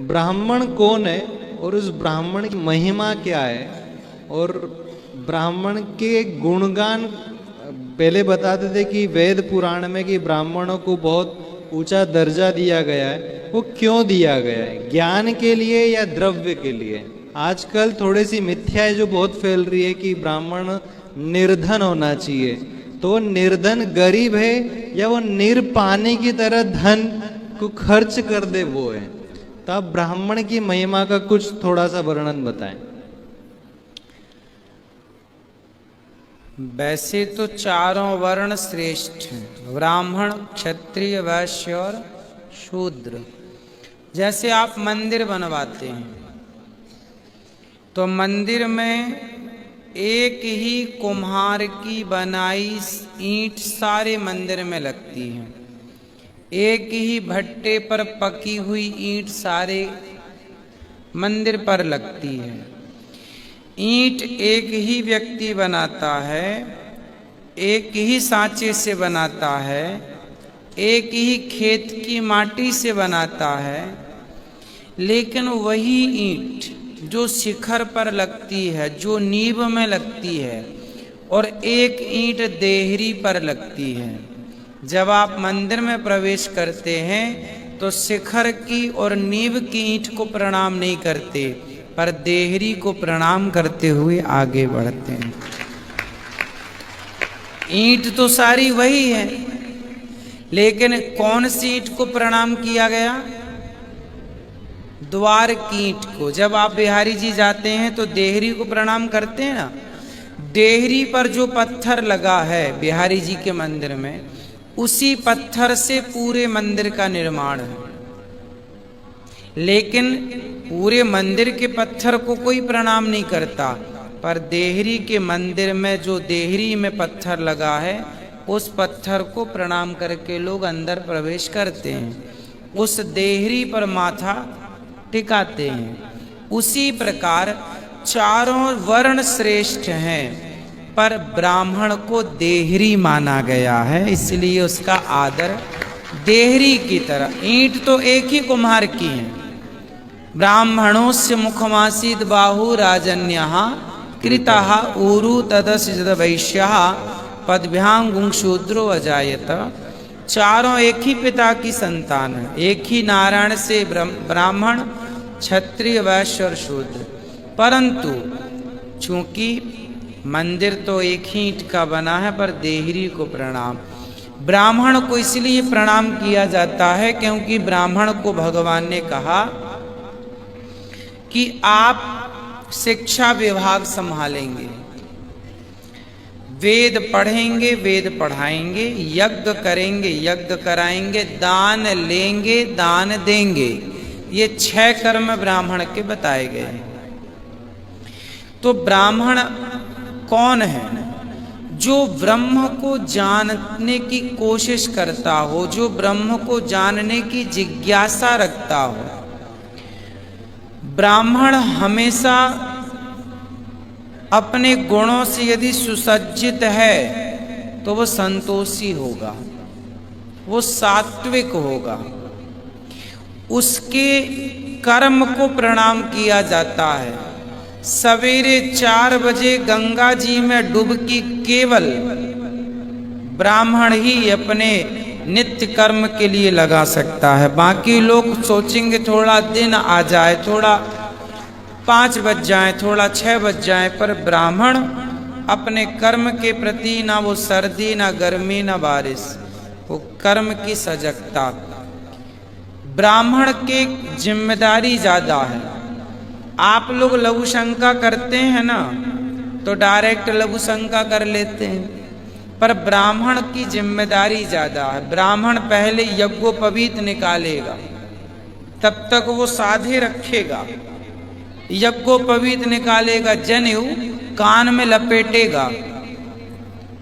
ब्राह्मण कौन है और उस ब्राह्मण की महिमा क्या है, और ब्राह्मण के गुणगान पहले बताते थे कि वेद पुराण में कि ब्राह्मणों को बहुत ऊंचा दर्जा दिया गया है। वो क्यों दिया गया है, ज्ञान के लिए या द्रव्य के लिए? आजकल थोड़ी सी मिथ्याएं जो बहुत फैल रही है कि ब्राह्मण निर्धन होना चाहिए, तो निर्धन गरीब है या वो निरपानी की तरह धन को खर्च कर दे वो है? तो आप ब्राह्मण की महिमा का कुछ थोड़ा सा वर्णन बताएं। वैसे तो चारों वर्ण श्रेष्ठ हैं, ब्राह्मण, क्षत्रिय, वैश्य और शूद्र। जैसे आप मंदिर बनवाते हैं तो मंदिर में एक ही कुम्हार की बनाई ईंट सारे मंदिर में लगती है, एक ही भट्टे पर पकी हुई ईंट सारे मंदिर पर लगती है। ईंट एक ही व्यक्ति बनाता है, एक ही सांचे से बनाता है, एक ही खेत की माटी से बनाता है, लेकिन वही ईंट जो शिखर पर लगती है, जो नींव में लगती है, और एक ईंट देहरी पर लगती है। जब आप मंदिर में प्रवेश करते हैं तो शिखर की और नींव की ईंट को प्रणाम नहीं करते, पर देहरी को प्रणाम करते हुए आगे बढ़ते हैं। ईंट तो सारी वही है, लेकिन कौन सी ईंट को प्रणाम किया गया? द्वार की ईंट को। जब आप बिहारी जी जाते हैं तो देहरी को प्रणाम करते हैं ना। देहरी पर जो पत्थर लगा है बिहारी जी के मंदिर में, उसी पत्थर से पूरे मंदिर का निर्माण है। लेकिन पूरे मंदिर के पत्थर को कोई प्रणाम नहीं करता, पर देहरी के मंदिर में जो देहरी में पत्थर लगा है, उस पत्थर को प्रणाम करके लोग अंदर प्रवेश करते हैं, उस देहरी पर माथा टिकाते हैं। उसी प्रकार चारों वर्ण श्रेष्ठ हैं, पर ब्राह्मण को देहरी माना गया है, इसलिए उसका आदर देहरी की तरह। ईंट तो एक ही कुम्हार की है। ब्राह्मणों से मुखमासीद बाहु राजन्यः कृतः ऊरु तदस्य वैश्यः पदभ्यां गुंशूद्रो अजायत। चारों एक ही पिता की संतान है, एक ही नारायण से ब्राह्मण, क्षत्रिय, वैश्य और शूद्र। परंतु चूंकि मंदिर तो एक ही ईंट का बना है, पर देहरी को प्रणाम, ब्राह्मण को इसलिए प्रणाम किया जाता है क्योंकि ब्राह्मण को भगवान ने कहा कि आप शिक्षा विभाग संभालेंगे, वेद पढ़ेंगे, वेद पढ़ाएंगे, यज्ञ करेंगे, यज्ञ कराएंगे, दान लेंगे, दान देंगे। ये 6 कर्म ब्राह्मण के बताए गए हैं। तो ब्राह्मण कौन है? जो ब्रह्म को जानने की कोशिश करता हो, जो ब्रह्म को जानने की जिज्ञासा रखता हो। ब्राह्मण हमेशा अपने गुणों से यदि सुसज्जित है तो वह संतोषी होगा, वो सात्विक होगा। उसके कर्म को प्रणाम किया जाता है। सवेरे 4 बजे गंगा जी में डुबकी केवल ब्राह्मण ही अपने नित्य कर्म के लिए लगा सकता है। बाकी लोग सोचेंगे थोड़ा दिन आ जाए, थोड़ा 5 बज जाए, थोड़ा 6 बज जाए, पर ब्राह्मण अपने कर्म के प्रति ना वो सर्दी, ना गर्मी, ना बारिश, वो कर्म की सजगता। ब्राह्मण के जिम्मेदारी ज्यादा है। आप लोग लघु शंका करते हैं ना, तो डायरेक्ट लघु शंका कर लेते हैं, पर ब्राह्मण की जिम्मेदारी ज्यादा है। ब्राह्मण पहले यज्ञोपवीत निकालेगा, तब तक वो साधे रखेगा, यज्ञोपवीत निकालेगा, जनेऊ कान में लपेटेगा,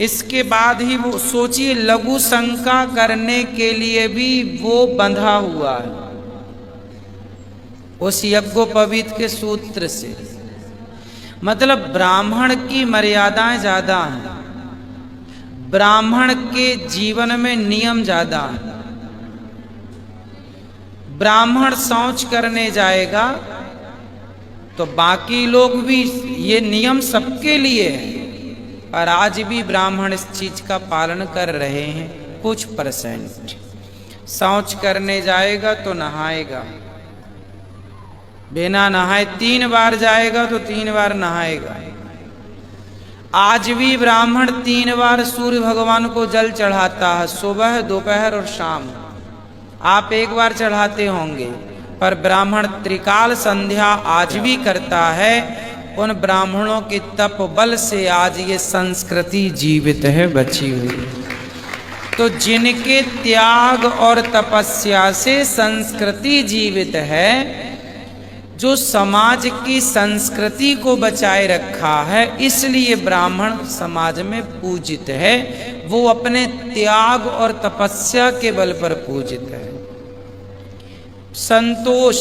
इसके बाद ही वो, सोचिए, लघु शंका करने के लिए भी वो बंधा हुआ है उस यज्ञोपवीत के सूत्र से। मतलब ब्राह्मण की मर्यादाएं ज्यादा हैं, ब्राह्मण के जीवन में नियम ज्यादा हैं। ब्राह्मण शौच करने जाएगा तो बाकी लोग भी, ये नियम सबके लिए है, पर आज भी ब्राह्मण इस चीज का पालन कर रहे हैं कुछ परसेंट। शौच करने जाएगा तो नहाएगा, बिना नहाए 3 बार जाएगा तो 3 बार नहाएगा। आज भी ब्राह्मण 3 बार सूर्य भगवान को जल चढ़ाता है, सुबह, दोपहर और शाम। आप 1 बार चढ़ाते होंगे, पर ब्राह्मण त्रिकाल संध्या आज भी करता है। उन ब्राह्मणों के तप बल से आज ये संस्कृति जीवित है, बची हुई। तो जिनके त्याग और तपस्या से संस्कृति जीवित है, जो समाज की संस्कृति को बचाए रखा है, इसलिए ब्राह्मण समाज में पूजित है। वो अपने त्याग और तपस्या के बल पर पूजित है। संतोष,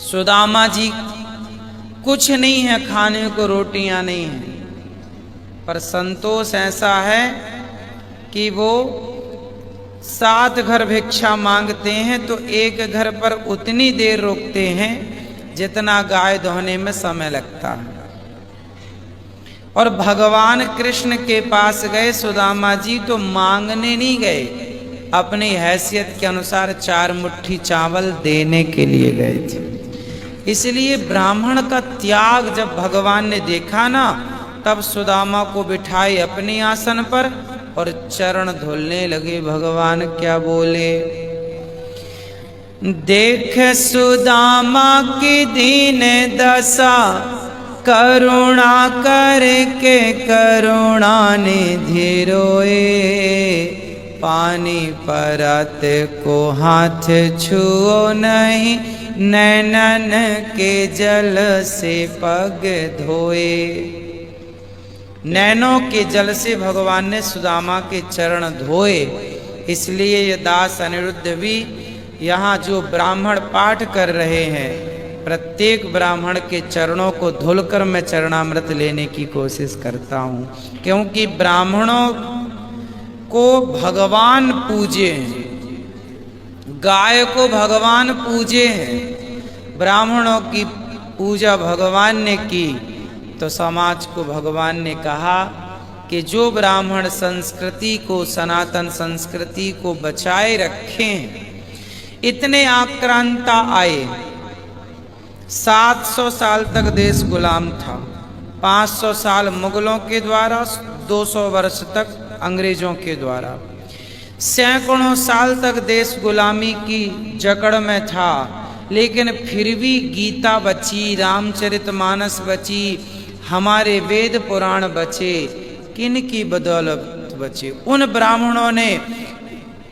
सुदामा जी कुछ नहीं है, खाने को रोटियां नहीं है, पर संतोष ऐसा है कि वो 7 घर भिक्षा मांगते हैं तो एक घर पर उतनी देर रुकते हैं जितना गाय धोने में समय लगता है। और भगवान कृष्ण के पास गए सुदामा जी तो मांगने नहीं गए, अपनी हैसियत के अनुसार 4 मुट्ठी चावल देने के लिए गए थे। इसलिए ब्राह्मण का त्याग जब भगवान ने देखा ना, तब सुदामा को बिठाए अपने आसन पर और चरण धुलने लगे। भगवान क्या बोले? देख सुदामा की दीन दशा, करुणा करके करुणा निधि रोए। पानी परत को हाथ छुओ नहीं, नैनन के जल से पग धोए। नैनों के जल से भगवान ने सुदामा के चरण धोए। इसलिए ये दास अनिरुद्ध भी यहाँ जो ब्राह्मण पाठ कर रहे हैं, प्रत्येक ब्राह्मण के चरणों को धुलकर मैं चरणामृत लेने की कोशिश करता हूँ, क्योंकि ब्राह्मणों को भगवान पूजे हैं, गाय को भगवान पूजे हैं। ब्राह्मणों की पूजा भगवान ने की तो समाज को भगवान ने कहा कि जो ब्राह्मण संस्कृति को, सनातन संस्कृति को बचाए रखें। इतने आक्रांता आए, 700 साल तक देश गुलाम था, 500 साल मुगलों के द्वारा, 200 वर्ष तक अंग्रेजों के द्वारा, सैकड़ों साल तक देश गुलामी की जकड़ में था। लेकिन फिर भी गीता बची, रामचरितमानस बची, हमारे वेद पुराण बचे। किन की बदौलत बचे? उन ब्राह्मणों ने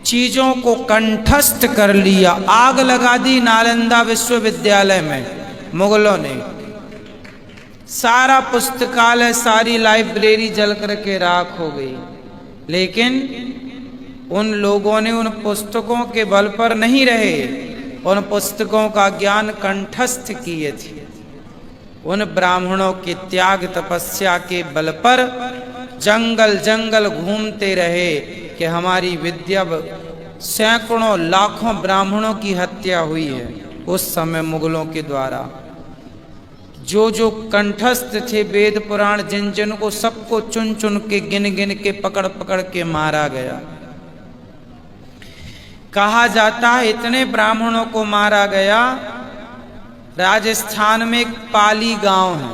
चीजों को कंठस्थ कर लिया। आग लगा दी नालंदा विश्वविद्यालय में मुगलों ने, सारा पुस्तकालय, सारी लाइब्रेरी जल करके राख हो गई। लेकिन उन लोगों ने उन पुस्तकों के बल पर नहीं रहे, उन पुस्तकों का ज्ञान कंठस्थ किए थे। उन ब्राह्मणों के त्याग तपस्या के बल पर जंगल जंगल घूमते रहे कि हमारी विद्या, सैकड़ों लाखों ब्राह्मणों की हत्या हुई है उस समय मुगलों के द्वारा। जो जो कंठस्थ थे वेद पुराण, जिन जिन को सबको चुन चुन के, गिन गिन के, पकड़ पकड़ के मारा गया। कहा जाता है इतने ब्राह्मणों को मारा गया। राजस्थान में एक पाली गांव है,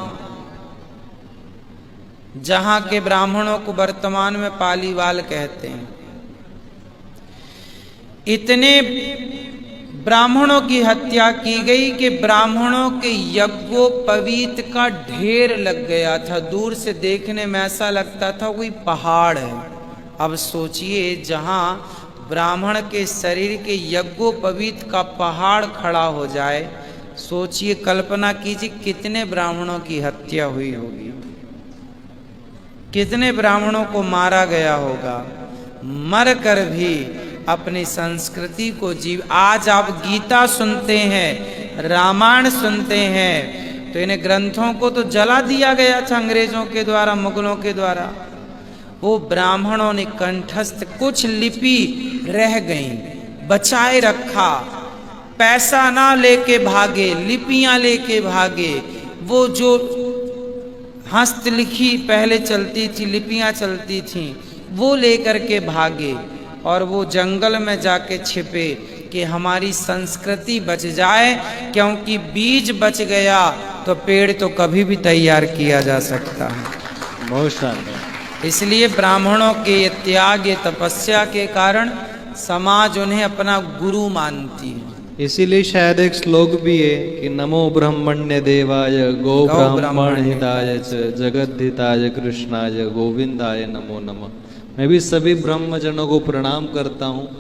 जहां के ब्राह्मणों को वर्तमान में पालीवाल कहते हैं। इतने ब्राह्मणों की हत्या की गई कि ब्राह्मणों के यज्ञोपवीत का ढेर लग गया था। दूर से देखने में ऐसा लगता था कोई पहाड़ है। अब सोचिए, जहां ब्राह्मण के शरीर के यज्ञोपवीत का पहाड़ खड़ा हो जाए, सोचिए, कल्पना कीजिए कितने ब्राह्मणों की हत्या हुई होगी, कितने ब्राह्मणों को मारा गया होगा। मर कर भी अपनी संस्कृति को जीव। आज आप गीता सुनते हैं, रामायण सुनते हैं, तो इन ग्रंथों को तो जला दिया गया था अंग्रेजों के द्वारा, मुगलों के द्वारा। वो ब्राह्मणों ने कंठस्थ, कुछ लिपि रह गई, बचाए रखा, पैसा ना लेके भागे, लिपियां लेके भागे, वो जो हस्तलिखी पहले चलती थी, लिपियां चलती थीं, वो लेकर के भागे और वो जंगल में जाके छिपे कि हमारी संस्कृति बच जाए, क्योंकि बीज बच गया तो पेड़ तो कभी भी तैयार किया जा सकता है। बहुत शानदार। इसलिए ब्राह्मणों के ये त्याग, ये तपस्या के कारण समाज उन्हें अपना गुरु मानती है। इसीलिए शायद एक श्लोक भी है कि नमो ब्रह्मण्य देवाय गो ब्राह्मण हिताय च जगद्धिताय कृष्णाय गोविंदाय नमो नमः। मैं भी सभी ब्रह्मजनों को प्रणाम करता हूँ